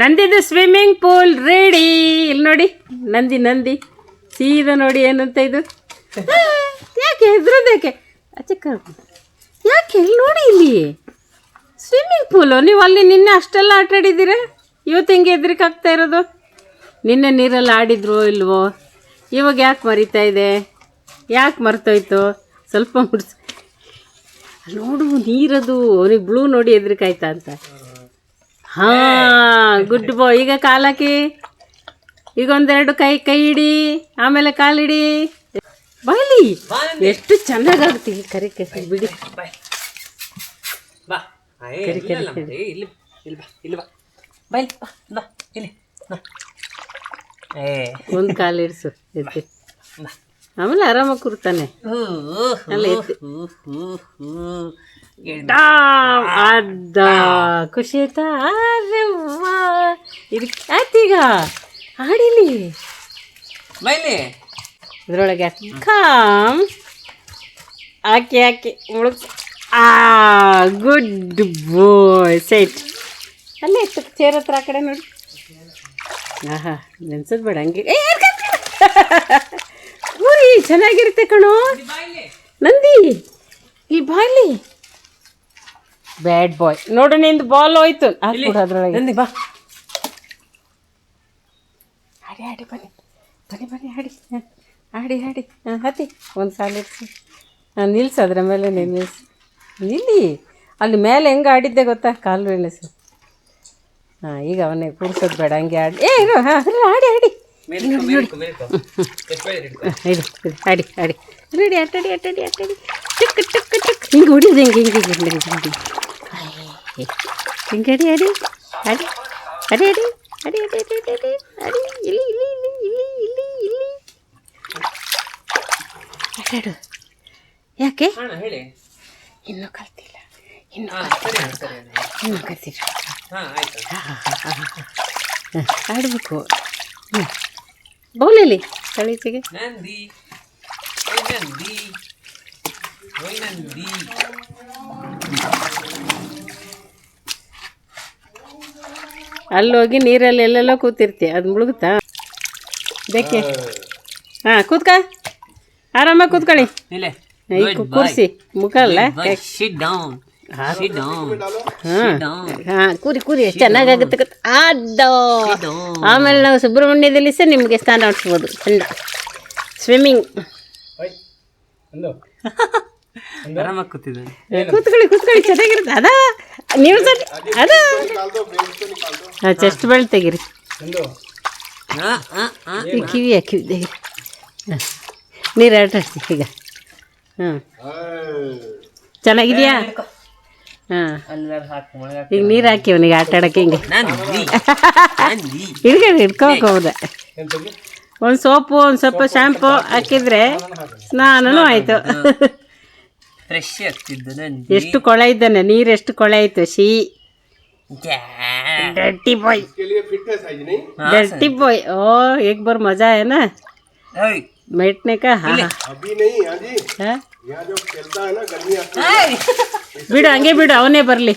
ನಂದಿದು swimming pool ready. ಇಲ್ಲಿ ನೋಡಿ ನಂದಿ ಸೀದಾ ನೋಡಿ ಏನಂತ ಇದು. ಯಾಕೆ ಹೆದ್ರದೇಕೆ ಅಚ್ಚಕ್ಕ ಯಾಕೆ ಇಲ್ಲಿ ನೋಡಿ ಇಲ್ಲಿ ಸ್ವಿಮ್ಮಿಂಗ್ ಪೂಲು. ನೀವು ಅಲ್ಲಿ ನಿನ್ನೆ ಅಷ್ಟೆಲ್ಲ ಆಟ ಆಡಿದ್ದೀರ, ಇವತ್ತು ಹೆಂಗೆ ಹೆದ್ರಿಕೆ ಆಗ್ತಾ ಇರೋದು? ನಿನ್ನೆ ನೀರಲ್ಲಿ ಆಡಿದ್ರೋ ಇಲ್ವೋ? ಇವಾಗ ಯಾಕೆ ಮರಿತಾ ಇದೆ? ಯಾಕೆ ಮರ್ತೋಯ್ತು? ಸ್ವಲ್ಪ ಮುಡ್ಸಿ ನೋಡು ನೀರದು. ಅವನಿಗೆ ಬ್ಲೂ ನೋಡಿ ಹೆದ್ರಿಕೆ ಆಯ್ತಾ ಅಂತ. ಹಾಂ ಗುಡ್ ಬಾಯ್. ಈಗ ಕಾಲಾಕಿ, ಈಗ ಒಂದೆರಡು ಕೈ ಹಿಡಿ, ಆಮೇಲೆ ಕಾಲಿಡಿ. ಬಾಯ್ಲಿ ಎಷ್ಟು ಚೆನ್ನಾಗಾಗ್ತೀವಿ. ಕರಿ ಬಿಡಿ ಒಂದು ಕಾಲು ಇರಿಸು ಎತ್ತಿ, ಆಮೇಲೆ ಆರಾಮಾಗಿ ಕೂರ್ತಾನೆ. ಅಲ್ಲ ಅದ ಖುಷಿ ಆಯ್ತಾ? ಇದಕ್ಕೆ ಆಯ್ತೀಗ ಆಡಿಲಿ ಇದ್ರೊಳಗೆ ಕಾಮ್ ಹಾಕಿ ಮುಳುಗ್. ಗುಡ್ ಬಾಯ್. ಸೈಟ್ ಅಲ್ಲೇ ಇತ್ತು ಚೇರ್ ಹತ್ರ ಆ ಕಡೆ ನೋಡಿ. ಆಹಾ ನೆನ್ಸೋದು ಬೇಡ ಹಂಗೆ. ಊರಿ ಚೆನ್ನಾಗಿರುತ್ತೆ ಕಣೋ ನಂದಿ. ಈ ಬಾಯ್ಲಿ ಬ್ಯಾಡ್ ಬಾಯ್. ನೋಡು ನಿಂದು ಬಾಲ್ ಹೋಯ್ತು. ಹಾಕ್ಬಿಡು ಅದ್ರೊಳಗೆ. ನಂದಿ ಬಾ ಆಡಿ ಬನ್ನಿ ಆಡಿ ಹತ್ತಿ ಒಂದು ಸಾಲ ಇರಿಸಿ. ನಿಲ್ಸು ಅದ್ರ ಮೇಲೆ ನಿಲ್ಲಿಸಿ. ನಿಲ್ಲಿ ಅಲ್ಲಿ ಮೇಲೆ ಹೆಂಗೆ ಆಡಿದ್ದೆ ಗೊತ್ತಾ? ಕಾಲು ಎಳೆಸು. ಹಾಂ ಈಗ ಅವನಿಗೆ ಕೂರ್ಸೋದು ಬೇಡ, ಹಂಗೆ ಆಡಿ. ಇರು. ಹಾಂ ಆಡಿ ಆಡಿ ರೆಡಿ ಆಟಾಡಿ ಟಕ್ ಹಿಂಗೆ ಹೊಡಿಯೋದು. ಹಿಂಗೆ ಅಡಿ ಇಲ್ಲಿ ಆಟಾಡು. ಯಾಕೆ ಇನ್ನೂ ಕಲ್ತಿಲ್ಲ, ಇನ್ನೂ ಕಲ್ತಿಲ್ಲ. ಆಡಬೇಕು. ಬೌಲಲ್ಲಿ ತಳೀಚೆಗೆ ಅಲ್ಲೋಗಿ ನೀರಲ್ಲಿ ಎಲ್ಲೆಲ್ಲೋ ಕೂತಿರ್ತೀಯ, ಅದು ಮುಳುಗುತ್ತಾ? ಬೇಕೆ? ಹಾಂ ಕೂತ್ಕ, ಆರಾಮಾಗಿ ಕೂತ್ಕೊಳ್ಳಿ. ಕೂರಿಸಿ ಮುಖ ಅಲ್ಲ. ಹಾಂ ಕೂರಿ ಚೆನ್ನಾಗಾಗುತ್ತೆ. ಆಮೇಲೆ ನಾವು ಸುಬ್ರಹ್ಮಣ್ಯದಲ್ಲಿ ಸಹ ನಿಮಗೆ ಸ್ನಾನ ಮಾಡಿಸ್ಬೋದು. ಚಂದ ಸ್ವಿಮ್ಮಿಂಗ್. ಕೂತ್ಕೊಳ್ಳಿ ಚೆನ್ನಾಗಿರುತ್ತೆ. ಅದ ನೀವು ಅದ ಚೆಸ್ಟ್ ಬೆಲ್ಟ್ ತೆಗೀರಿ. ಕಿವಿ ತೆಗೀರಿ. ನೀರು ಆಟಾಡ್ಸಿ ಈಗ. ಹಾಂ ಚೆನ್ನಾಗಿದೆಯಾ? ಹಾಂ ಈಗ ನೀರು ಹಾಕಿ ಅವನಿಗೆ ಆಟ ಆಡೋಕ್ಕೆ. ಹಿಂಗೆ ಹಿಡ್ಕೋಬೇಕು. ಹೌದಾ, ಒಂದು ಸೋಪು ಒಂದು ಸ್ವಲ್ಪ ಶಾಂಪು ಹಾಕಿದರೆ ಸ್ನಾನನೂ ಆಯಿತು. ಎಷ್ಟು ಕೊಳೆ ಇದ್ದಾನೆ, ನೀರು ಎಷ್ಟು ಕೊಳೆ ಆಯಿತು. डर्टी बॉय ओ एक बार मजा है ना बैठने का. हाँ अभी नहीं अजी यहाँ जो खेलता है ना गर्मी बिड़ हंगे बिड़ ಅವನೇ ಬರಲಿ.